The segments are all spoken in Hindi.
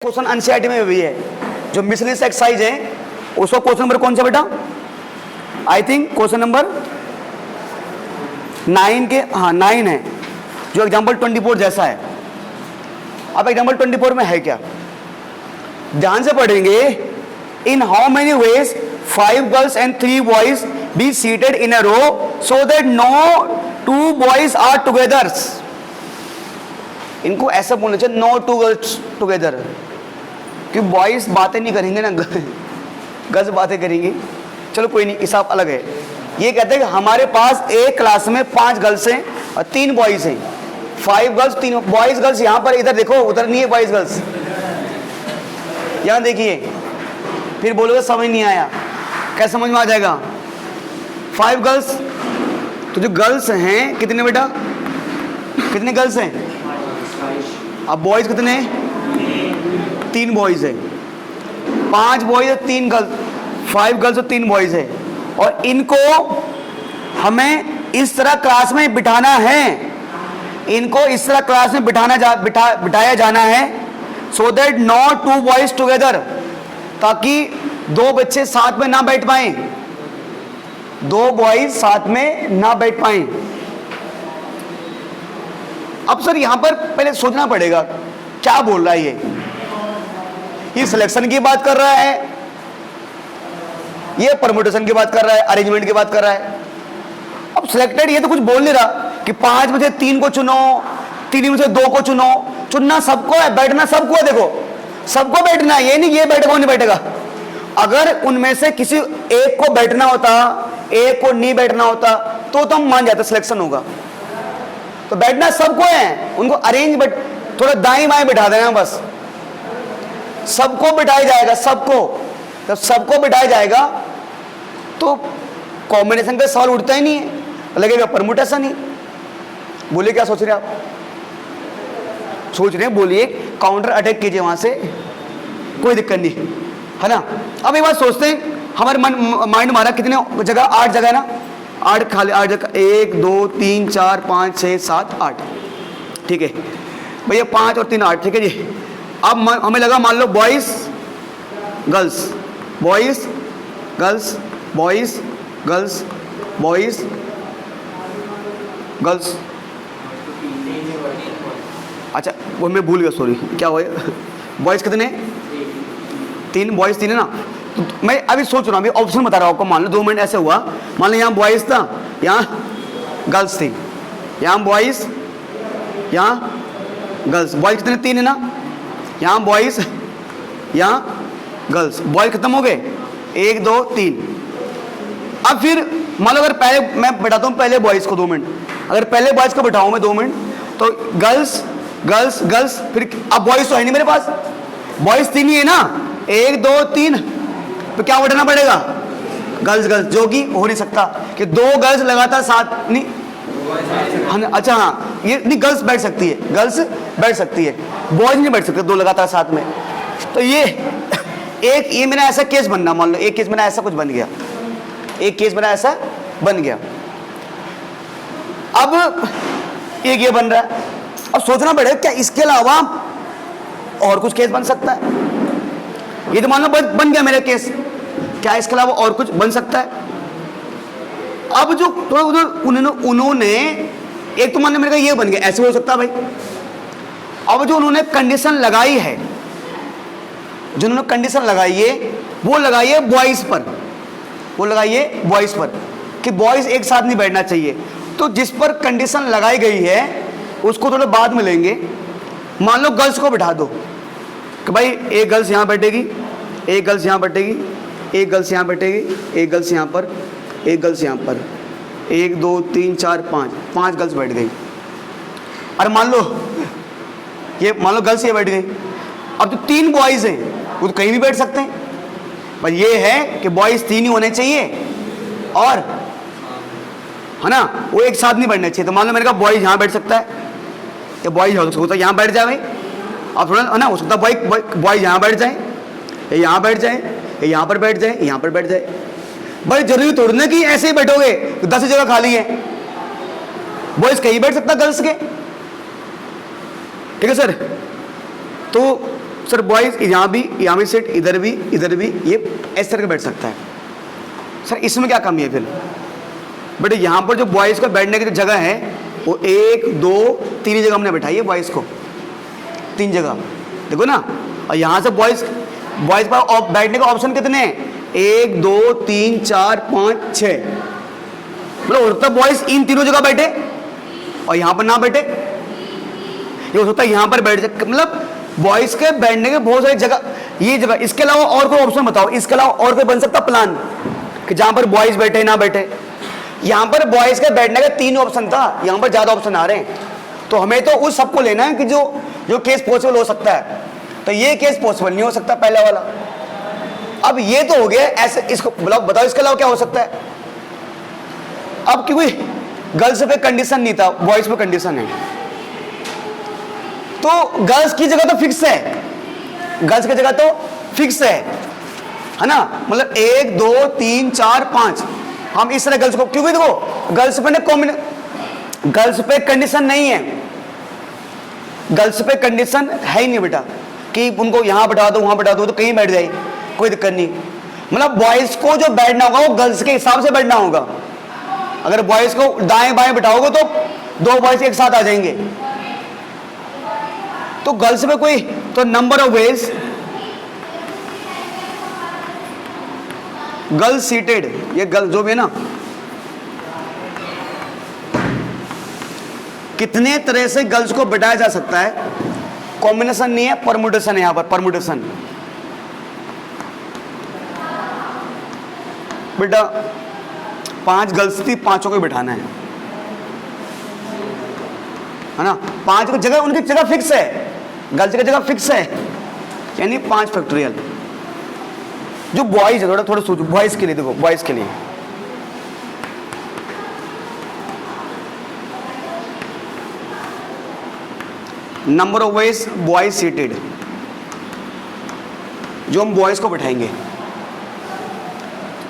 क्वेश्चन एनसीईआरटी में भी है, जो मिसलेनियस एक्सरसाइज है उसका क्वेश्चन नंबर कौन सा बेटा? आई थिंक क्वेश्चन नंबर 9 के, हाँ 9 है, जो एग्जाम्पल 24 जैसा है। अब एग्जाम्पल 24 में है क्या, ध्यान से पढ़ेंगे। In how many ways 5 girls and 3 boys be seated in a row so that no 2 boys are together. इनको ऐसा बोलना चाहिए, नो 2 गर्ल्स टुगेदर, कि बॉयज बातें नहीं करेंगे ना, गर्ल्स बातें करेंगी। चलो कोई नहीं, हिसाब अलग है। ये कहते हैं कि हमारे पास एक क्लास में 5 गर्ल्स हैं और 3 बॉयज हैं। 5 गर्ल्स 3 बॉयज। गर्ल्स यहाँ पर, इधर देखो, उधर नहीं है बॉयज गर्ल्स, यहाँ देखिए। फिर बोलोगे समझ नहीं आया, कैसे समझ में आ जाएगा? 5 गर्ल्स, तो जो गर्ल्स हैं कितने बेटा, कितने गर्ल्स हैं? अब बॉयज कितने हैं? 3 बॉयज है। 5 बॉयज और 3 गर्ल्स, 5 गर्ल्स और 3 बॉयज है। और इनको हमें इस तरह क्लास में बिठाना है, इनको इस तरह क्लास में बिठाया जाना है, so that not 2 boys together, ताकि 2 बच्चे साथ में ना बैठ पाए, 2 बॉयज साथ में ना बैठ पाए। अब सर यहां पर पहले सोचना पड़ेगा क्या बोल रहा है ये सिलेक्शन की बात कर रहा है, ये परमुटेशन की बात कर रहा है, अरेंजमेंट की बात कर रहा है। अब सिलेक्टेड ये तो कुछ बोल नहीं रहा कि 5 में से 3 को चुनो, 3 में से 2 को चुनो। चुनना सबको है, बैठना सबको है। देखो सबको बैठना है, ये नहीं ये बैठेगा वो नहीं बैठेगा। अगर उनमें से किसी एक को बैठना होता, एक को नहीं बैठना होता, तो हम मान जाते सिलेक्शन होगा। तो बैठना सबको है, उनको अरेंज थोड़ा दाएं बाएं बिठा देना बस, सबको बिठाया जाएगा। सबको, जब सबको बिठाया जाएगा तो कॉम्बिनेशन का सवाल उठता ही नहीं है, लगेगा परमुटेशन ही। बोलिए क्या सोच रहे हैं आप? सोच रहे हैं, बोलिए, काउंटर अटैक कीजिए वहां से, कोई दिक्कत नहीं है ना। अब एक बात सोचते हैं, हमारे माइंड हमारा कितने जगह, 8 जगह है ना, 8 खाली, 8 जगह, 1 2 3 4 5 6 7 8, ठीक है भैया, 5 और 3 8, ठीक है जी। अब हमें लगा, मान लो boys girls, boys girls, boys girls, boys girls, अच्छा वो मैं भूल गया, सॉरी, क्या हुआ? बॉयज कितने? 3 बॉयज 3 है ना। तो मैं अभी सोच रहा हूँ, अभी ऑप्शन बता रहा हूँ आपको। मान लो 2 मिनट ऐसे हुआ, मान लो यहाँ बॉयज था, यहाँ गर्ल्स थी, यहाँ बॉयज, यहाँ गर्ल्स। बॉयज कितने? 3 है ना, यहाँ बॉयज, यहाँ गर्ल्स। बॉयज खत्म हो गए, 1 2 3। अब फिर मान लो अगर पहले मैं बैठाता हूँ पहले बॉयज को 2 मिनट, अगर पहले बॉयज को बैठाऊँ मैं 2 मिनट, तो गर्ल्स गर्ल्स गर्ल्स, फिर अब बॉयज तो है नहीं मेरे पास, बॉयज 3 ही है ना, 1 2 3, तो क्या बैठाना पड़ेगा? गर्ल्स गर्ल्स, जो कि हो नहीं सकता कि 2 गर्ल्स लगातार साथ नहीं। अच्छा हाँ, ये नहीं, गर्ल्स बैठ सकती है, गर्ल्स बैठ सकती है, बॉयज नहीं बैठ सकते 2 लगातार साथ में। तो ये मेरा ऐसा केस बनना, मान लो एक केस मेरा ऐसा कुछ बन गया, एक केस मेरा ऐसा बन गया। अब एक ये बन रहा है, अब सोचना पड़ेगा क्या इसके अलावा और कुछ केस बन सकता है? ये तो मान लो बन गया मेरा केस, क्या इसके अलावा और कुछ बन सकता है? अब जो तो उन्होंने एक तो मान लो मेरे का ये बन गया, ऐसे हो सकता है भाई। अब जो उन्होंने कंडीशन लगाई है, जिन्होंने कंडीशन लगाई है, वो लगाइए बॉयज पर, वो लगाइए बॉयज पर कि बॉयज एक साथ नहीं बैठना चाहिए। तो जिस पर कंडीशन लगाई गई है उसको थोड़ा बाद में लेंगे। मान लो गर्ल्स को बिठा दो कि भाई एक गर्ल्स यहाँ बैठेगी, एक गर्ल्स यहाँ बैठेगी, एक गर्ल्स यहाँ बैठेगी, एक गर्ल्स यहाँ पर, एक गर्ल्स यहाँ पर, 1 2 3 4 5 गर्ल्स बैठ गई। और मान लो गर्ल्स ये बैठ गई। अब तो 3 बॉयज हैं, वो तो कहीं भी बैठ सकते हैं, पर ये है कि बॉयज 3 ही होने चाहिए, और है ना, वो एक साथ नहीं बैठना चाहिए। तो मान लो मेरे का बॉयज यहाँ बैठ सकता है, या बॉयज हो सकता है यहाँ बैठ जाए, अब थोड़ा है ना, हो सकता है बॉयज यहाँ बैठ जाए, या यहाँ बैठ जाए, या यहाँ पर बैठ जाए, यहाँ पर बैठ जाए। भाई जरूरी थोड़ी ना कि ऐसे ही बैठोगे तो 10 जगह खाली है, बॉयज कहीं बैठ सकता गर्ल्स के, ठीक है सर। तो सर बॉयज यहाँ भी सेट, इधर भी, ये इस तरह का बैठ सकता है। सर इसमें क्या कमी है फिर? बट यहाँ पर जो बॉयज़ का बैठने की जो जगह है वो 1 2 3 जगह हमने बैठाई है बॉयज़ को, 3 जगह देखो ना। और यहाँ से बॉयज़ पर बैठने का ऑप्शन कितने हैं? 1 2 3 4 5 6। मतलब हो सकता है बॉयज़ इन तीनों जगह बैठे और यहाँ पर ना बैठे, ये हो सकता है यहाँ पर बैठ जाए। मतलब बॉयज़ के बैठने के बहुत सारी जगह, ये जगह, इसके अलावा और कोई ऑप्शन बताओ, इसके अलावा और कोई बन सकता प्लान कि जहाँ पर बॉयज़ बैठे ना बैठे? यहाँ पर बॉयज़ के बैठने का 3 ऑप्शन था, यहाँ पर ज़्यादा ऑप्शन आ रहे हैं। तो हमें तो उस सबको लेना है कि जो केस पॉसिबल हो सकता है। तो ये केस पॉसिबल नहीं हो सकता पहला वाला। अब ये तो हो गया ऐसे, इसको बताओ इसके अलावा क्या हो सकता है? अब क्योंकि गर्ल्स पे कंडीशन नहीं था, बॉयज़ पे कंडीशन है, तो गर्ल्स की जगह तो फिक्स है, गर्ल्स की जगह तो फिक्स है ना। मतलब 1 2 3 4 5 हम इस तरह गर्ल्स को, क्योंकि देखो गर्ल्स पे ना गर्ल्स पे कंडीशन नहीं है, गर्ल्स पे कंडीशन है ही नहीं बेटा कि उनको यहां बैठा दो वहां बैठा दो तो कहीं बैठ जाए, कोई दिक्कत नहीं। मतलब बॉयज को जो बैठना होगा वो गर्ल्स के हिसाब से बैठना होगा। अगर बॉयज को दाएं बाएं बैठाओगे तो 2 बॉयज एक साथ आ जाएंगे। तो गर्ल्स में कोई तो number of ways girl seated, ये गर्ल जो भी है ना, कितने तरह से गर्ल्स को बिठाया जा सकता है। कॉम्बिनेशन नहीं है, परमुटेशन है। यहां पर परमुटेशन बेटा 5 गर्ल्स थी, 5 को बिठाना है ना। 5 की जगह, उनकी जगह फिक्स है, गर्ल्स की जगह फिक्स है, यानी 5 फैक्टोरियल। जो बॉयज है, थोड़ा सोचो बॉयज के लिए, देखो बॉयज के लिए number of ways boys seated, जो हम बॉयज को बैठाएंगे।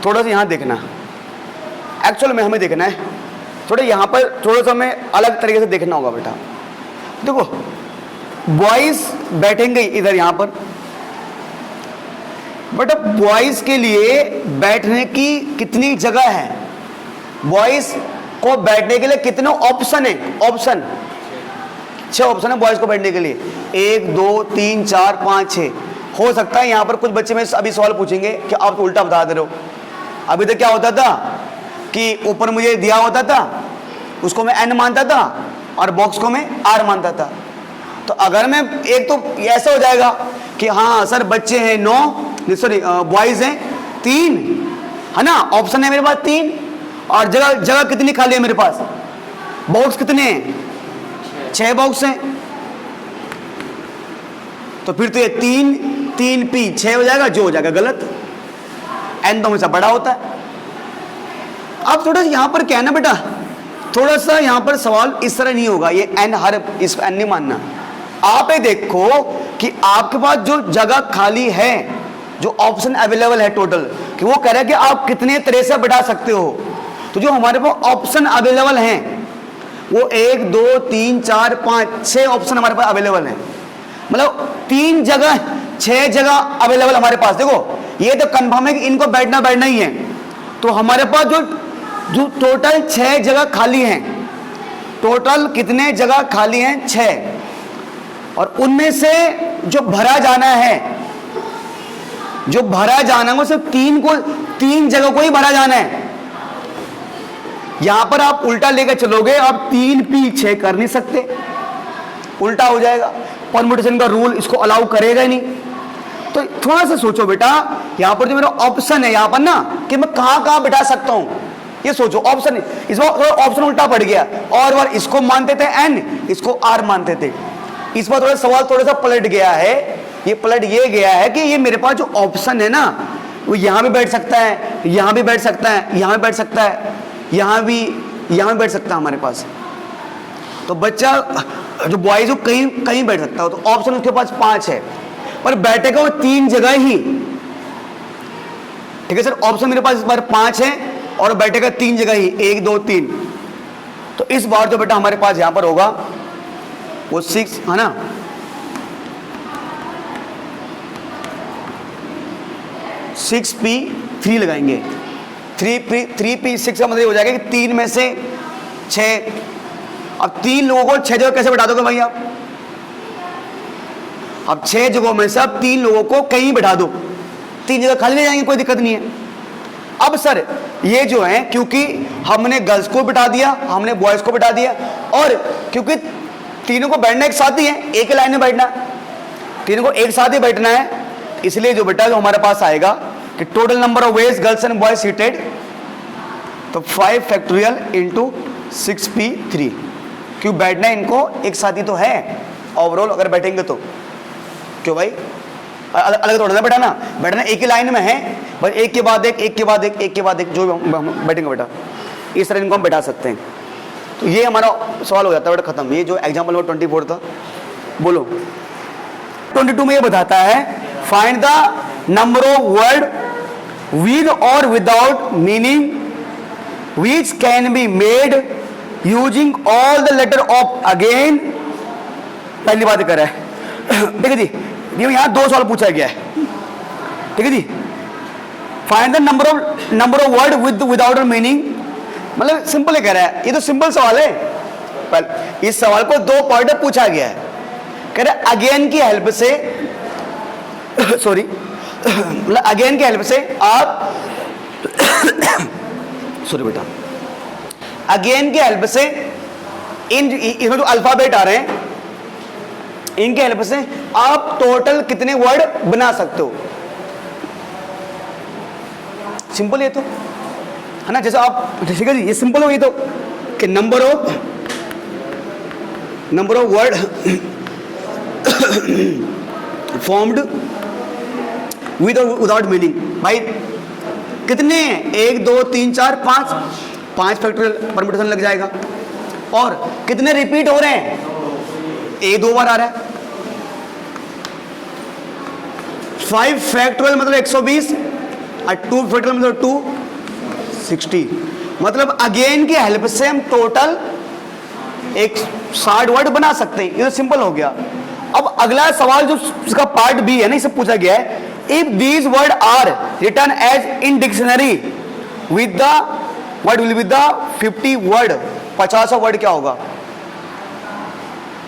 थोड़ा सा यहां देखना, एक्चुअल में हमें देखना है थोड़ा यहां पर, थोड़ा सा हमें अलग तरीके से देखना होगा बेटा। देखो बॉयज बैठेंगे इधर यहां पर, बट अब बॉयज के लिए बैठने की कितनी जगह है? बॉयज को बैठने के लिए कितने ऑप्शन है? ऑप्शन 6 ऑप्शन है बॉयज को बैठने के लिए। 1 2 3 4 5 6। हो सकता है यहां पर कुछ बच्चे में अभी सवाल पूछेंगे कि आप तो उल्टा बता दे रहे हो। अभी तक क्या होता था कि ऊपर मुझे दिया होता था, उसको मैं n मानता था और बॉक्स को मैं r मानता था। तो अगर मैं एक तो ऐसा हो जाएगा कि हाँ सर बच्चे हैं 9, सॉरी बॉयज हैं 3, है ना, ऑप्शन है मेरे पास 3, और जगह कितनी खाली है मेरे पास? बॉक्स कितने हैं? 6 बॉक्स हैं। तो फिर तो ये 3 p 6 हो जाएगा, जो हो जाएगा गलत। n तो हमेशा बड़ा होता है। अब थोड़ा यहां पर क्या है ना बेटा, थोड़ा सा यहां पर सवाल इस तरह नहीं होगा, ये n हर इस n नहीं मानना। आप ये देखो कि आपके पास जो जगह खाली है, जो ऑप्शन अवेलेबल है टोटल, कि वो कह रहा है कि आप कितने तरह से बढ़ा सकते हो। तो जो हमारे पास ऑप्शन अवेलेबल हैं वो 1 2 3 4 5 6 ऑप्शन हमारे पास अवेलेबल हैं। मतलब 3 जगह 6 जगह अवेलेबल हमारे पास। देखो ये तो कंफर्म है कि इनको बैठना ही है। तो हमारे पास जो टोटल 6 जगह खाली हैं, टोटल कितने जगह खाली हैं? 6। और उनमें से जो भरा जाना है, जो भरा जाना है वो सिर्फ 3 जगह को ही भरा जाना है। यहां पर आप उल्टा लेकर चलोगे, आप 3 p 6 कर नहीं सकते, उल्टा हो जाएगा। परम्यूटेशन का रूल इसको अलाउ करेगा ही नहीं। तो थोड़ा सा सोचो बेटा, यहां पर जो मेरा ऑप्शन है यहां पर ना, कि मैं कहां बिठा सकता हूं, ये सोचो। ऑप्शन इस बार ऑप्शन उल्टा पड़ गया, और बार इसको मानते थे n, इसको r मानते थे। इस बार थोड़ा सवाल थोड़ा सा पलट गया है। ये पलट ये गया है कि ये मेरे पास जो ऑप्शन है ना, वो यहां भी बैठ सकता है, यहां भी बैठ सकता है, यहां भी बैठ सकता है, यहां भी बैठ सकता है हमारे पास। तो बच्चा जो बॉयज कहीं बैठ सकता है। तो ऑप्शन उसके पास 5 है, पर बैठेगा वो 3 जगह ही। ठीक है सर, ऑप्शन मेरे पास इस बार 5 है और बैठेगा 3 जगह ही, 1 2 3। तो इस बार जो बेटा हमारे पास यहां पर होगा वो 6, है ना। 6p3 लगाएंगे। 3p6 का मतलब हो जाएगा कि 3 में से 6। अब 3 लोगों को 6 जगह कैसे बैठा दोगे भाई आप? अब 6 जगहों में से अब 3 लोगों को कहीं बैठा दो, 3 जगह खाली ले जाएंगे, कोई दिक्कत नहीं है। अब सर ये जो है, क्योंकि हमने गर्ल्स को बिठा दिया, हमने बॉयज को बिठा दिया, और क्योंकि तीनों को बैठना एक साथ ही है, एक ही लाइन में बैठना, तीनों को एक साथ ही बैठना है, इसलिए जो बेटा जो हमारे पास आएगा कि total number of ways girls and boys seated, तो 5 फैक्टोरियल इंटू 6p3, क्यों बैठना इनको एक साथ ही तो है ओवरऑल, अगर बैठेंगे तो। क्यों भाई अलग अलग थोड़ा ना बैठाना, बैठना एक ही लाइन में है, बस एक के बाद एक, एक के बाद एक, एक के बाद एक, जो हम बैठेंगे बेटा, इस तरह इनको हम बैठा सकते हैं। तो ये हमारा सवाल हो जाता है बेटा खत्म। ये जो एग्जाम्पल नंबर 24 था, बोलो 22 में ये बताता है find the number of word with और without meaning which can be made using all the letter of again। पहली बात कर रहा है, ठीक है जी, ये यहाँ 2 सवाल पूछा गया है, ठीक है जी। Find the number of word with without meaning, मतलब सिंपल ही कह रहा है, ये तो सिंपल सवाल है। पहले इस सवाल को 2 पार्ट में पूछा गया है, कह रहा है अगेन की हेल्प से सॉरी मतलब अगेन की हेल्प से आप सॉरी बेटा, अगेन की हेल्प से इसमें जो अल्फाबेट आ रहे हैं इनके हेल्प से आप टोटल कितने वर्ड बना सकते हो। सिंपल ये तो है ना, जैसे आप, ठीक है जी, ये सिंपल हो, ये तो कि number of word formed with और विदाउट मीनिंग। भाई कितने हैं? 1 2 3 4 5 फैक्टोरियल परम्यूटेशन लग जाएगा। और कितने रिपीट हो रहे हैं? 2 बार आ रहा है। 5 फैक्टोरियल मतलब 120 और 2 फैक्टोरियल मतलब 260। मतलब अगेन की हेल्प से हम टोटल 60 वर्ड बना सकते हैं। ये तो सिंपल हो गया। अब अगला सवाल जो इसका पार्ट बी है ना, इससे पूछा गया है if these word are written as in dictionary with the word will with the 50 word, 50 word क्या होगा?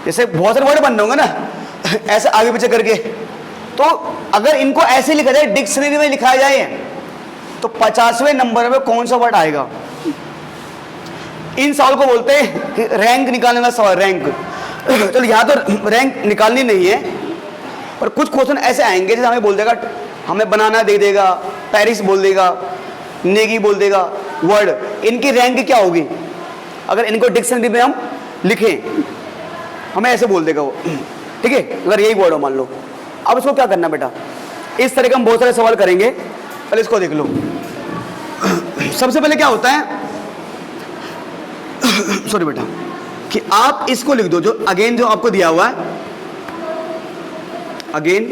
जैसे बहुत सारे वर्ड बन रहे होंगे ना ऐसे आगे पीछे करके, तो अगर इनको ऐसे लिखा जाए, डिक्शनरी में लिखा जाए, तो 50वें नंबर में कौन सा वर्ड आएगा? इन सवाल को बोलते हैं रैंक निकालने का सवाल, रैंक। चलो यहाँ तो रैंक निकालनी नहीं है, पर कुछ क्वेश्चन ऐसे आएंगे जैसे हमें बोल देगा, हमें बनाना दे देगा, पेरिस बोल देगा, नेगी बोल देगा, वर्ड, इनकी रैंक क्या होगी अगर इनको डिक्शनरी में हम लिखें? हमें ऐसे बोल देगा वो, ठीक है, अगर यही वर्ड हो मान लो। अब इसको क्या करना बेटा, इस तरह के हम बहुत सारे सवाल करेंगे। पहले इसको देख लो। सबसे पहले क्या होता है सॉरी बेटा, कि आप इसको लिख दो, जो अगेन जो आपको दिया हुआ है अगेन।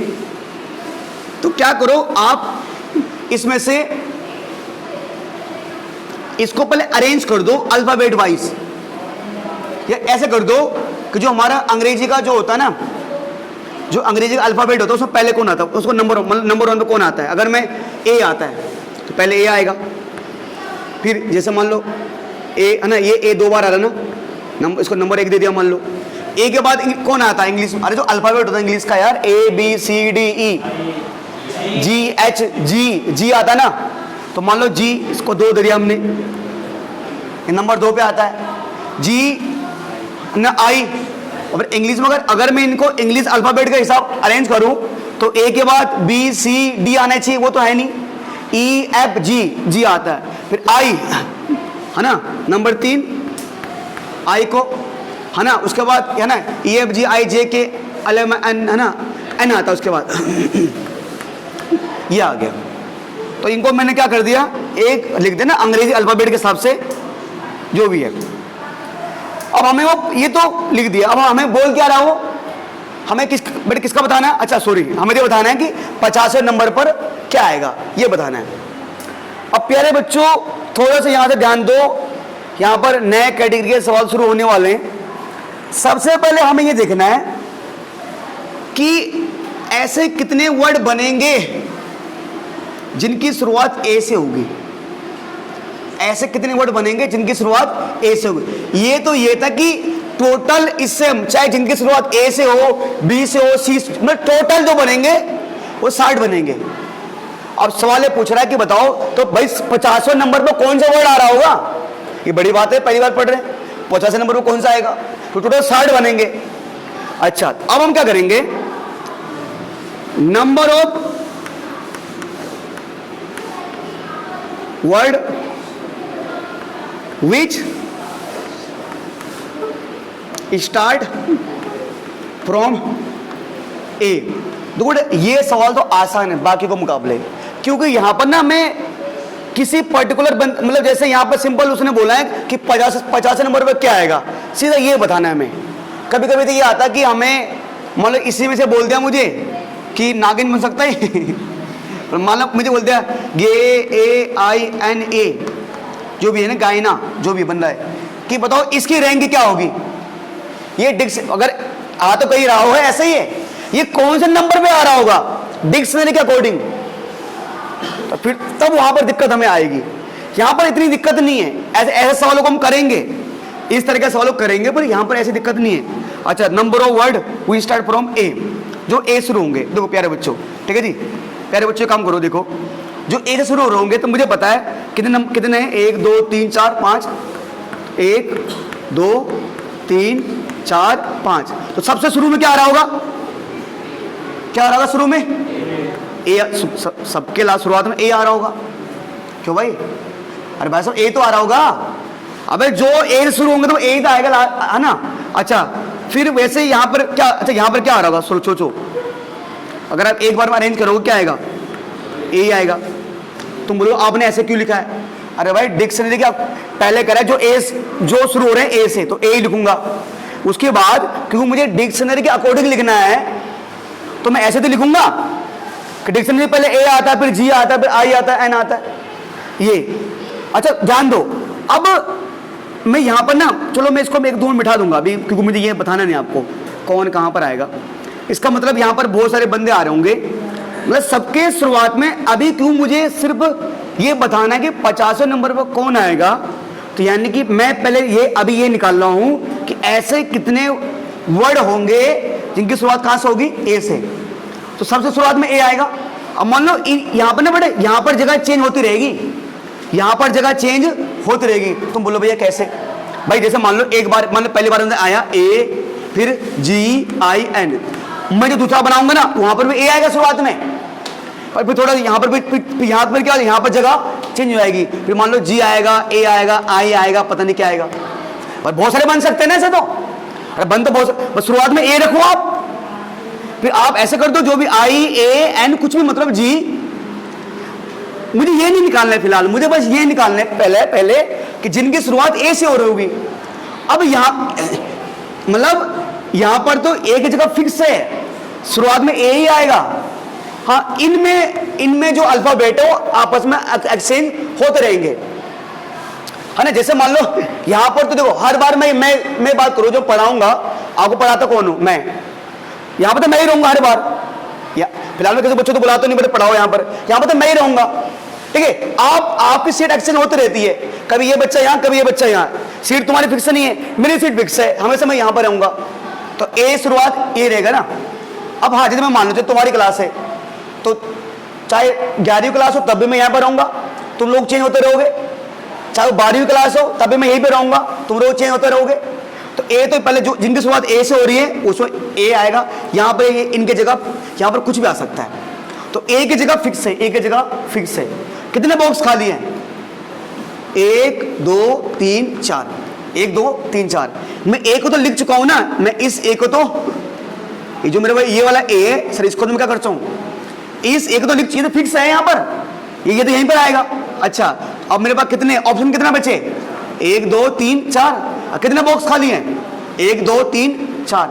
तो क्या करो आप इसमें से इसको पहले अरेंज कर दो अल्फाबेट वाइज, या ऐसे कर दो कि जो हमारा अंग्रेजी का जो होता है ना, जो अंग्रेजी का अल्फाबेट होता है उसमें पहले कौन आता है, उसको नंबर 1 पे कौन आता है। अगर मैं ए आता है तो पहले ए आएगा, फिर जैसे मान लो ए है ना, ये ए 2 बार आ रहा है ना, इसको नंबर 1 दे दिया मान लो। ए के बाद कौन आता है इंग्लिश, अरे जो अल्फाबेट होता है इंग्लिश का यार, A B C D E G H G आता है ना, तो मान लो जी, इसको 2 दे दिया हमने, ये नंबर 2 पे आता है। जी ना आई, और इंग्लिश में अगर मैं इनको इंग्लिश अल्फाबेट का हिसाब अरेंज करूं तो ए के बाद बी सी डी आना चाहिए, वो तो है नहीं, ई एफ जी आता है, फिर आई है ना नंबर 3 आई को, है ना, उसके बाद है ना ई एफ जी आई जे के एन, है ना एन आता है उसके बाद ये आ गया। तो इनको मैंने क्या कर दिया, एक लिख देना अंग्रेजी अल्फाबेट के हिसाब से जो भी है। अब हमें वो ये तो लिख दिया, अब हमें बोल क्या रहा हो, हमें बेटे किसका बताना है, अच्छा सॉरी, हमें ये बताना है कि 50वें नंबर पर क्या आएगा, ये बताना है। अब प्यारे बच्चों थोड़ा सा यहाँ से ध्यान दो, यहाँ पर नए कैटेगरी के सवाल शुरू होने वाले हैं। सबसे पहले हमें ये देखना है कि ऐसे कितने वर्ड बनेंगे जिनकी शुरुआत ए से होगी। ऐसे कितने वर्ड बनेंगे जिनकी शुरुआत ए से होगी? ये था कि टोटल इससे चाहे जिनकी शुरुआत ए से हो, बी से हो, सी से, मतलब टोटल जो बनेंगे वो 60 बनेंगे। अब सवाल ये पूछ रहा है कि बताओ तो भाई 50वें नंबर पर कौन सा वर्ड आ रहा होगा? ये बड़ी बात है, पहली बार पढ़ रहे हैं। 50वें नंबर पर कौन सा आएगा? तो टोटल 60 बनेंगे। अच्छा, अब हम क्या करेंगे? Number of word which start from A. देखो ये सवाल तो आसान है बाकी को मुकाबले, क्योंकि यहां पर ना मैं किसी पर्टिकुलर मतलब जैसे यहां पर सिंपल उसने बोला है कि 50 नंबर पर क्या आएगा, सीधा ये बताना है हमें। कभी कभी तो ये आता कि हमें मतलब इसी में से बोल दिया मुझे कि नागिन बन सकता है मान लो मुझे बोल दिया GAINA जो भी है ना, गायना जो भी बन रहा है, कि बताओ इसकी रैंक क्या होगी? ये अगर आ तो कहीं रहा हो है ऐसे ही है, ये कौन से नंबर पे आ रहा होगा डिक्शनरी के अकॉर्डिंग? तो फिर तब वहां पर दिक्कत हमें आएगी। यहां पर इतनी दिक्कत नहीं है, ऐसे सवालों को हम करेंगे, इस तरह के सवालों करेंगे, पर यहां पर ऐसी दिक्कत नहीं है। अच्छा, number of word we start from A, जो ए शुरू होंगे। देखो प्यारे बच्चों, ठीक है जी, प्यारे बच्चों काम करो। देखो जो ए से शुरू हो रहे होंगे तो मुझे पता है कितने हैं, 1 2 3 4 5, 1 2 3 4 5। तो सबसे शुरू में क्या आ रहा होगा? क्या आ रहा होगा शुरू में? ए। सबके लास्ट शुरुआत में ए आ रहा होगा। क्यों भाई? अरे भाई साहब ए तो आ रहा होगा। अबे जो ए से शुरू होंगे तो ए तो आएगा, है ना? अच्छा, फिर वैसे यहाँ पर क्या? अच्छा, यहाँ पर क्या आ रहा होगा? सोचो, अगर आप एक बार में अरेंज करोगे क्या आएगा? ए आएगा। तुम बोलो आपने ऐसे क्यों लिखा है? अरे भाई डिक्शनरी क्या पहले करा है, जो शुरू हो रहे हैं ए से तो ए ही लिखूंगा। उसके बाद क्योंकि मुझे डिक्शनरी के अकॉर्डिंग लिखना है तो मैं ऐसे तो लिखूंगा कि डिक्शनरी पहले ए आता है, फिर जी आता है, फिर आई आता है, एन आता है, ये। अच्छा ध्यान दो, अब मैं यहां पर ना, चलो मैं इसको 1-2 मिनट बिठा दूंगा अभी, क्योंकि मुझे ये बताना नहीं आपको कौन कहां पर आएगा। इसका मतलब यहां पर बहुत सारे बंदे आ रहे होंगे, मतलब सबके शुरुआत में अभी क्यों मुझे सिर्फ ये बताना है कि 50वें नंबर पर कौन आएगा। तो यानी कि मैं पहले अभी ये निकाल रहा हूं कि ऐसे कितने वर्ड होंगे जिनकी शुरुआत कहां से होगी? ए से। तो सबसे शुरुआत में ए आएगा। अब मान लो यहां पर ना बेटे, यहां पर जगह चेंज होती रहेगी, यहां पर जगह चेंज होती रहेगी। तुम बोलो भैया कैसे? भाई जैसे मान लो एक बार, मान लो पहली बार अंदर आया ए, फिर GIN, मैं जो दूसरा बनाऊंगा ना वहां पर भी ए आएगा शुरुआत में, और फिर थोड़ा यहां पर भी यहां पर क्या, यहां पर जगह चेंज हो जाएगी। फिर मान लो जी आएगा, ए आएगा, आई आएगा, पता नहीं क्या आएगा, और बहुत सारे बन सकते हैं ना ऐसे। तो अरे बन तो बहुत, बस शुरुआत में ए रखो आप, फिर आप ऐसे कर दो जो भी IAN कुछ भी, मतलब जी। मुझे ये नहीं निकालना है फिलहाल, मुझे बस ये निकालना है पहले कि जिनकी शुरुआत ए से हो रही होगी। अब यहां मतलब यहां पर तो ए की जगह फिक्स है, शुरुआत में ए ही आएगा। हाँ, इनमें जो अल्फाबेट है वो आपस में एक्सचेंज होते रहेंगे, है ना? जैसे मान लो यहां पर तो देखो, हर बार मैं बात करूं, जो पढ़ाऊंगा आपको, पढ़ाता कौन हूं मैं? यहां पर तो मैं ही रहूंगा हर बार। फिलहाल मैं किसी बच्चों तो बुलाता नहीं, पढ़ाओ यहां पर तो मैं ही रहूंगा, ठीक है? आपकी सीट एक्सचेंज होती रहती है, कभी ये बच्चा यहां, कभी ये बच्चा यहां। सीट तुम्हारी फिक्स नहीं है, मेरी सीट फिक्स है, हमेशा मैं यहां पर रहूंगा। तो ए शुरुआत ए रहेगा ना। अब हाँ, जैसे मैं मान लो तुम्हारी क्लास है, तो चाहे 11वीं क्लास हो तब भी मैं यहां पर रहूंगा, तुम लोग चेंज होते रहोगे। चाहे 12वीं क्लास हो तब भी मैं यहीं पे रहूंगा, तुम लोग चेंज होते रहोगे। तो ए तो पहले जो जिनकी शुरुआत ए से हो रही है उसमें ए आएगा। यहां पे इनके जगह यहां पर कुछ भी आ सकता है, तो ए की जगह फिक्स है, ए की जगह फिक्स है। कितने बॉक्स खाली हैं? 1 2 3 4, 1 2 3 4। मैं ए को तो लिख चुका हूं ना, मैं इस ए को तो, ये जो मेरे भाई ये वाला ए है सर, इसको तो मैं क्या करता हूं, इस ए को तो लिख, ये तो फिक्स है यहां पर, ये तो यहीं पर आएगा। अच्छा, अब मेरे पास कितने ऑप्शन, कितना बचे? 1 2 3 4। कितने बॉक्स खाली हैं? 1 2 3 4,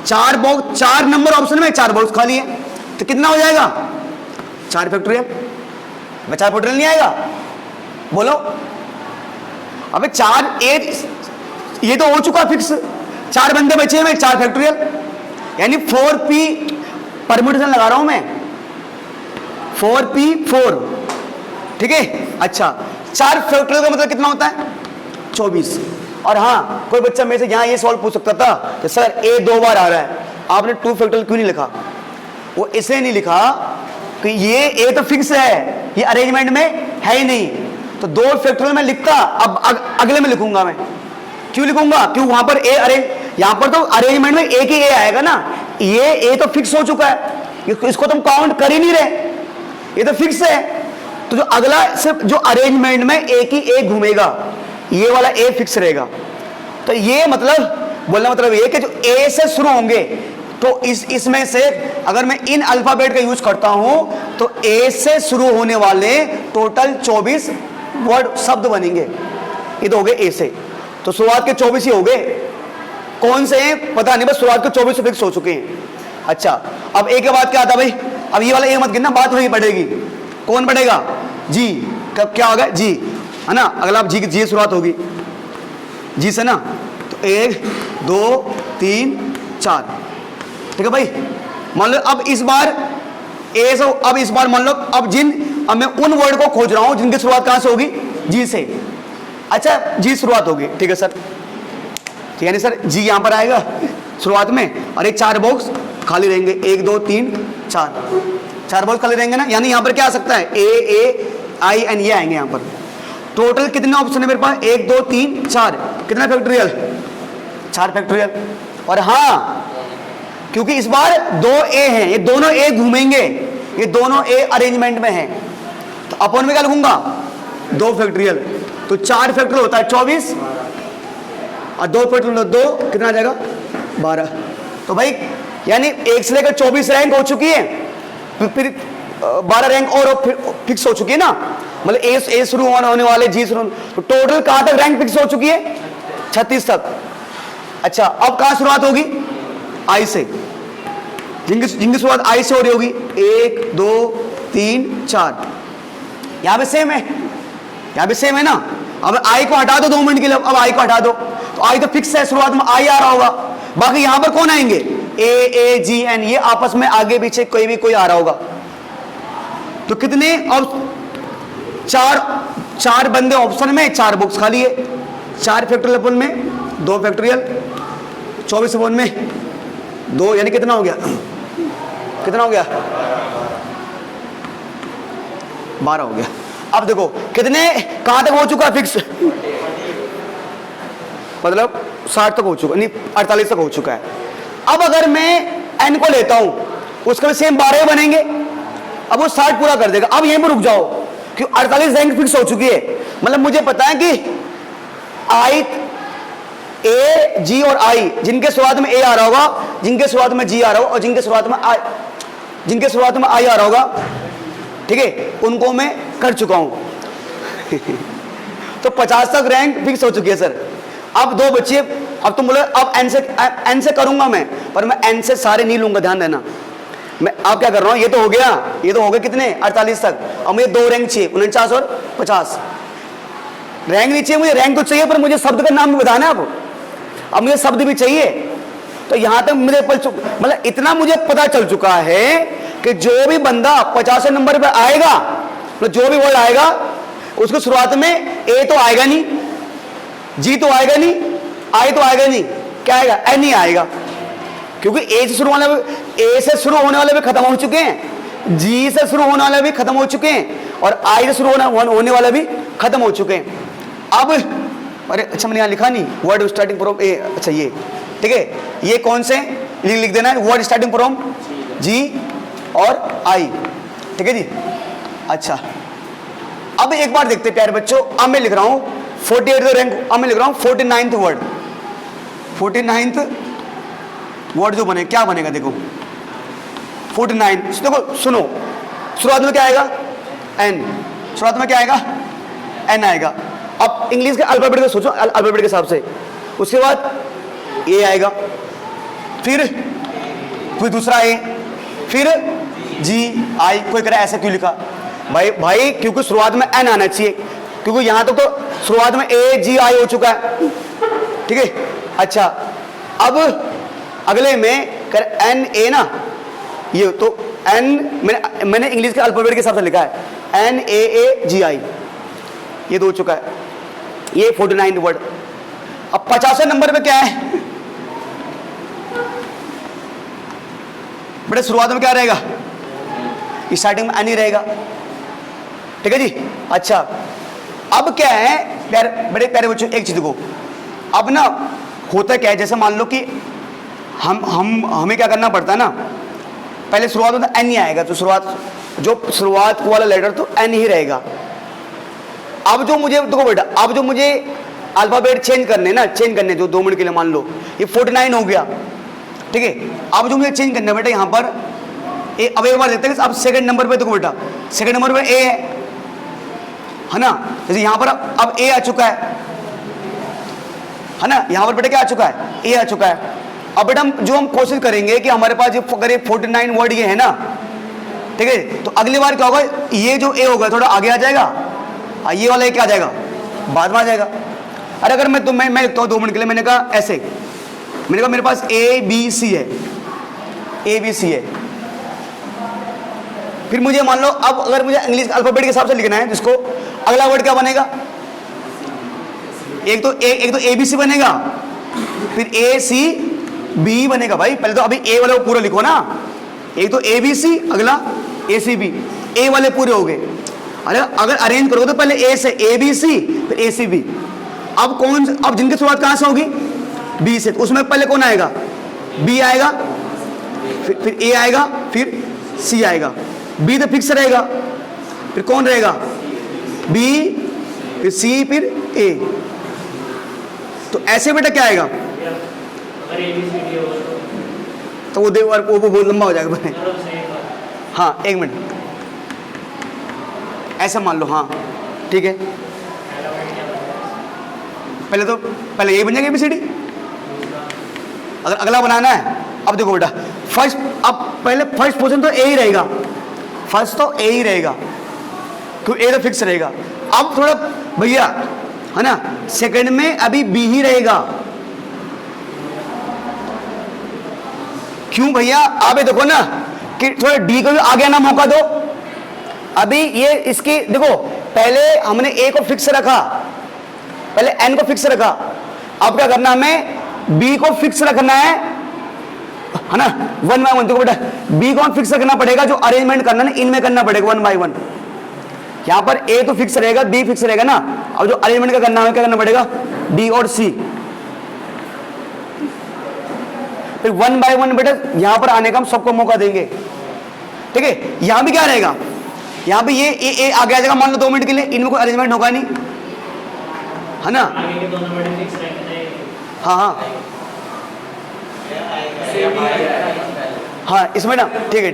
4 बॉक्स, 4 नंबर ऑप्शन में 4 बॉक्स खाली है, तो कितना हो जाएगा? 4 फैक्टोरियल। 4 फैक्टोरियल नहीं आएगा? बोलो। अबे 4 ये तो हो चुका फिक्स, 4 बंदे बचे हैं, 4 फैक्टोरियल, यानी 4P परम्यूटेशन लगा रहा हूं मैं, 4p4, ठीक है। अच्छा, 4 फैक्टोरियल का मतलब कितना होता है? 24। और हाँ, कोई बच्चा मेरे से यहाँ ये सवाल पूछ सकता था कि सर a 2 बार आ रहा है, आपने 2 फैक्टोरियल क्यों नहीं लिखा? वो इसलिए नहीं लिखा कि ये a तो फिक्स है, ये अरेंजमेंट में है ही नहीं, तो 2 फैक्टोरियल में लिखता, अब अगले में लिखूंगा मैं। क्यों लिखूंगा? क्यों? वहां पर a अरेंज, यहां पर तो अरेंजमेंट में एक ही a आएगा ना, ये a तो फिक्स हो चुका है, इसको तुम काउंट कर ही नहीं रहे, ये तो फिक्स है। तो जो अगला सिर्फ जो अरेंजमेंट में एक ही a घूमेगा, ये वाला a फिक्स रहेगा। तो ये मतलब बोलना मतलब ये कि जो a से शुरू होंगे, तो इसमें से अगर मैं इन अल्फाबेट का यूज करता हूं तो a से शुरू होने वाले टोटल 24 वर्ड शब्द बनेंगे। ये तो हो गए a से, तो शुरुआत के 24 ही हो गए। कौन से हैं पता नहीं, बस शुरुआत के 24 फिक्स हो चुके हैं। अच्छा, अब a के बाद क्या आता भाई? अब ये वाला a मत गिनना, बात वही पड़ेगी। कौन पड़ेगा? जी। कब क्या होगा? जी, है ना। अगला आप जी की शुरुआत होगी, जी से ना, तो 1 2 3 4, ठीक है भाई। मान लो अब इस बार ए से, अब इस बार मान लो अब मैं उन वर्ड को खोज रहा हूं जिनकी शुरुआत कहां से होगी? जी से। अच्छा, जी शुरुआत होगी, ठीक है सर, ठीक है नहीं सर, जी यहां पर आएगा शुरुआत में, और एक 4 बॉक्स खाली रहेंगे, 1 2 3 4 बॉक्स खाली रहेंगे ना, यानी यहां पर क्या आ सकता है? ए आई एन ये आएंगे यहां पर। टोटल कितने ऑप्शन है मेरे पास? 1 2 3 4, कितना फैक्टोरियल? 4 फैक्टोरियल। और हाँ, क्योंकि इस बार 2 ए हैं, ये दोनों ए घूमेंगे, ये दोनों ए अरेंजमेंट में हैं, तो अपन में क्या लिखूंगा? 2 फैक्टोरियल। तो 4 फैक्टोरियल होता है 24, और 2 फैक्टोरियल 2, कितना आ जाएगा? 12। तो भाई यानी 1 से लेकर 24 रैंक हो चुकी है, फिर 12 रैंक और फिक्स हो चुकी है ना, मतलब ए शुरू होने वाले, जी शुरू, तो टोटल कहां तक रैंक फिक्स हो चुकी है? 36 तक। अच्छा, अब कहां शुरुआत होगी? आई से, जिनकी शुरुआत आई से हो रही होगी, 1 2 3 4, यहां पे सेम है, यहां पे सेम है ना। अब आई को हटा दो 2 मिनट के लिए, अब आई को हटा दो, तो आई तो फिक्स है, शुरुआत में आई आ रहा होगा, बाकी यहां पर कौन आएंगे? ए जी एन, ये आपस में आगे पीछे कोई आ रहा होगा। तो कितने? अब 4 बंदे ऑप्शन में, 4 बुक्स खाली है, 4 फैक्टोरियल अपन में, 2 फैक्टोरियल, 24 अपन में 2, यानी कितना हो गया? कितना हो गया? 12 हो गया। अब देखो कितने कहां तक हो चुका फिक्स, मतलब 60 तक हो चुका, नहीं 48 तक हो चुका है। अब अगर मैं n को लेता हूं, उसका भी सेम 12 बनेंगे, अब वो 60 पूरा कर देगा। अब यहीं पर रुक जाओ, क्यों? 48 रैंक फिक्स हो चुकी है, मतलब मुझे पता है कि आई, ए जी और आई, जिनके शुरुआत में ए आ रहा होगा, जिनके शुरुआत में जी आ रहा होगा, और जिनके शुरुआत में आई आ रहा होगा, ठीक है, उनको मैं कर चुका हूं तो 50 तक रैंक फिक्स हो चुकी है सर। अब 2 बच्चे, अब तुम बोले अब एन से करूंगा मैं, पर मैं एन से सारे नहीं लूंगा, ध्यान देना। मैं अब क्या कर रहा हूं, ये तो हो गया कितने? 48 तक। अब मुझे 2 रैंक चाहिए, 49 और 50 रैंक नहीं चाहिए मुझे, रैंक तो चाहिए, पर मुझे शब्द का नाम भी बताना है। अब मुझे शब्द भी चाहिए, तो यहां तक मुझे मतलब इतना मुझे पता चल चुका है कि जो भी बंदा 50 नंबर पर आएगा, मतलब जो भी वर्ड आएगा, उसको शुरुआत में ए तो आएगा नहीं, जी तो आएगा नहीं, आई तो आएगा नहीं, क्या आएगा? एन ही आएगा, क्योंकि ए से शुरू होने वाले भी खत्म हो चुके हैं, जी से शुरू होने वाले भी खत्म हो चुके हैं, और आई से शुरू होने वाले भी खत्म हो चुके हैं। अब अरे अच्छा, मैंने यहाँ लिखा नहीं, वर्ड स्टार्टिंग फ्रॉम ए, अच्छा ये ठीक है, ये कौन से लिख देना है? वर्ड स्टार्टिंग फ्रॉम जी और आई, ठीक है जी। अच्छा, अब एक बार देखते प्यारे बच्चों, अब मैं लिख रहा हूं 48 रैंक, अब मैं लिख रहा हूं 49th वर्ड, 49th वर्ड जो बने, क्या बनेगा? देखो 49, देखो सुनो, शुरुआत में क्या आएगा? एन, शुरुआत में क्या आएगा? एन आएगा। अब इंग्लिश के अल्फाबेट को सोचो, अल्फाबेट के हिसाब से, उसके बाद ए आएगा, फिर दूसरा ए, फिर जी आई। कोई कह रहा है ऐसा क्यों लिखा? भाई क्योंकि शुरुआत में एन आना चाहिए, क्योंकि यहां तक तो शुरुआत में ए जी आई हो चुका है, ठीक है। अच्छा, अब अगले में कर एन ए ना, ये तो मैंने इंग्लिश के अल्फाबेट के हिसाब से लिखा है NAAGI, ये तो हो चुका है, ये 49 वर्ड। अब 50वें नंबर पे क्या है बेटे? शुरुआत में क्या रहेगा? स्टार्टिंग में एन ही रहेगा, ठीक है जी। अच्छा, अब क्या है बड़े प्यारे बच्चों, एक चीज को अब ना होता क्या है, जैसे मान लो कि हमें क्या करना पड़ता है ना, पहले शुरुआत में तो एन ही आएगा, तो शुरुआत वाला लेटर तो एन ही रहेगा। अब जो मुझे देखो बेटा, अब जो मुझे अल्फाबेट चेंज करने जो 2 मिनट के लिए, मान लो ये 49 हो गया, ठीक है। अब जो मुझे चेंज करना है बेटा यहाँ पर अब एक बार देखते हैं। अब सेकंड नंबर पे देखो बेटा, सेकंड नंबर पे ए है ना, जैसे यहाँ पर अब ए आ चुका है ना, यहाँ पर बेटा क्या आ चुका है? ए आ चुका है। अब बेटा हम कोशिश करेंगे कि हमारे पास अगर ये 49 वर्ड ये है ना, ठीक है, तो अगली बार क्या होगा, ये जो ए होगा थोड़ा आगे आ जाएगा, ये वाला ए क्या आ जाएगा? बाद में आ जाएगा। अरे अगर मैं लिखता हूँ 2 मिनट के लिए, मैंने कहा ऐसे, मैंने कहा मेरे पास ABC है, ABC है, फिर मुझे मान लो अब अगर मुझे इंग्लिश अल्फाबेट के हिसाब से लिखना है, जिसको अगला वर्ड क्या बनेगा? एक तो ABC बनेगा, फिर ACB बनेगा। भाई पहले तो अभी ए वाले पूरा लिखो ना, एक तो ABC, अगला ACB, ए वाले पूरे हो गए। अरे अगर अरेंज करोगे तो पहले ए से ABC, फिर ACB। अब जिनकी शुरुआत कहां से होगी? B से, तो उसमें पहले कौन आएगा? B आएगा, फिर A आएगा, फिर C आएगा। B तो फिक्स रहेगा, फिर कौन रहेगा? B, फिर C, फिर A। तो ऐसे बेटा क्या आएगा? तो वो बहुत लंबा हो जाएगा। हाँ, 1 मिनट, ऐसा मान लो, हाँ ठीक है। पहले ये बन जाएगा ABCD। अगर अगला बनाना है, अब देखो बेटा पहले फर्स्ट पोजीशन तो ए ही रहेगा, फर्स्ट तो ए ही रहेगा, क्यों? ए तो फिक्स रहेगा। अब थोड़ा भैया है ना, सेकंड में अभी बी ही रहेगा। क्यों भैया? आप देखो ना कि थोड़ा डी को भी आगे आना मौका दो। अभी ये इसकी देखो, पहले हमने ए को फिक्स रखा, पहले एन को फिक्स रखा, अब क्या करना, हमें बी को फिक्स रखना है ना, 1 बाय 1। देखो बेटा, बी को फिक्स रखना पड़ेगा, जो अरेंजमेंट करना है इनमें करना पड़ेगा 1 बाय 1। यहां पर ए तो फिक्स रहेगा, बी फिक्स रहेगा ना, अब जो अरेंजमेंट का करना है क्या करना पड़ेगा? डी और सी। फिर 1 बाय 1 बेटा यहां पर आने का हम सबको मौका देंगे, ठीक है। यहां भी क्या रहेगा, यहां भी ये ए आगे आ जाएगा, मान लो 2 मिनट के लिए, इनमें कोई अरेंजमेंट होगा नहीं, है ना। हाँ, हाँ इसमें ना, ठीक है,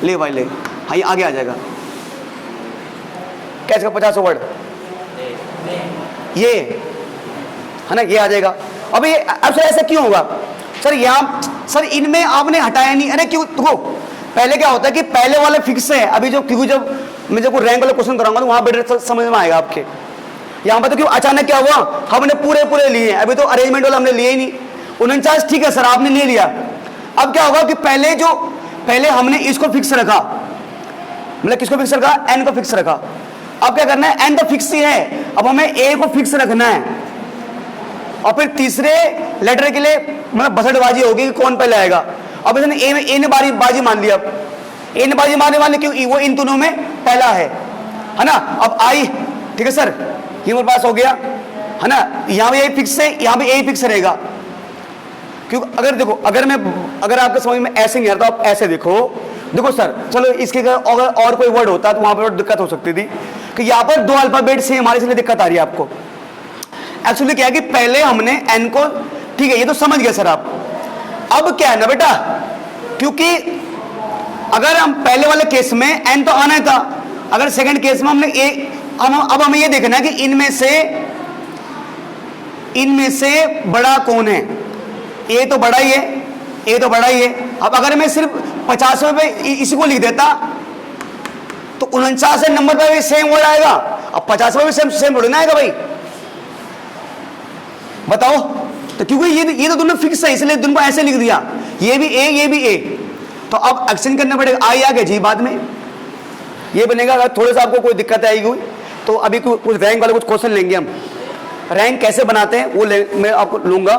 ले भाई ले, हाँ ये आगे आ जाएगा। क्या इसका 50 वर्ड ये है ना, ये आ जाएगा। अब सर ऐसा क्यों होगा सर? यहाँ सर इनमें आपने हटाया नहीं, अरे क्यों? देखो पहले क्या होता है कि पहले वाले फिक्स है, अभी क्योंकि जब मैं जब रैंक वाला क्वेश्चन कराऊंगा तो वहां बेटर समझ में आएगा आपके। यहाँ पर तो क्यों अचानक क्या हुआ, हमने पूरे लिए, अभी तो अरेंजमेंट वाला हमने लिए ही नहीं। 49 ठीक है सर आपने ले लिया। अब क्या होगा कि पहले हमने इसको फिक्स रखा, मतलब किसको फिक्स रखा? एन को फिक्स रखा। अब क्या करना है, एन तो फिक्स ही है, अब हमें ए को फिक्स रखना है, और फिर तीसरे लेटर के लिए मतलब बसटबाजी होगी कि कौन पहले आएगा। अब इसने ए ने बाजी मान लिया, ए ने बाजी मारने क्यों? वो इन दोनों में पहला है ना। अब आई, ठीक है सर, ये मेरे पास हो गया है ना, यहाँ भी ए फिक्स है, यहाँ भी ए फिक्स रहेगा। क्योंकि अगर देखो, अगर आपके समझ में ऐसे नहीं आता, आप ऐसे देखो सर, चलो इसके अगर और कोई वर्ड होता तो वहां पर दिक्कत हो सकती थी कि यहाँ पर 2 अल्फाबेट से हमारे इसलिए दिक्कत आ रही है आपको। एक्चुअली क्या है कि पहले हमने एन को, ठीक है ये तो समझ गए सर आप। अब क्या है ना बेटा, क्योंकि अगर हम पहले वाले केस में एन तो आना था, अगर सेकंड केस में हमने ए, अब हमें ये देखना है कि इनमें से बड़ा कौन है। ए तो बड़ा ही है, अब अगर मैं सिर्फ 50वें पे इसी को लिख देता तो 49 नंबर पे भी सेम वर्ड आएगा, अब 50वें भी सेम वर्ड ना आएगा भाई, बताओ। तो क्योंकि ये तो दोनों फिक्स है, इसलिए दोनों को ऐसे लिख दिया, ये भी ए। तो अब एक्सचेंज करना पड़ेगा, आई आ गया जी बाद में, ये बनेगा। अगर थोड़ा सा आपको कोई दिक्कत आएगी तो अभी कुछ रैंक वाले कुछ क्वेश्चन लेंगे हम, रैंक कैसे बनाते हैं वो मैं आपको लूंगा,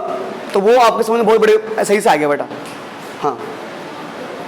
तो वो आपके समझ में बहुत बड़े सही से आ गया बेटा। हाँ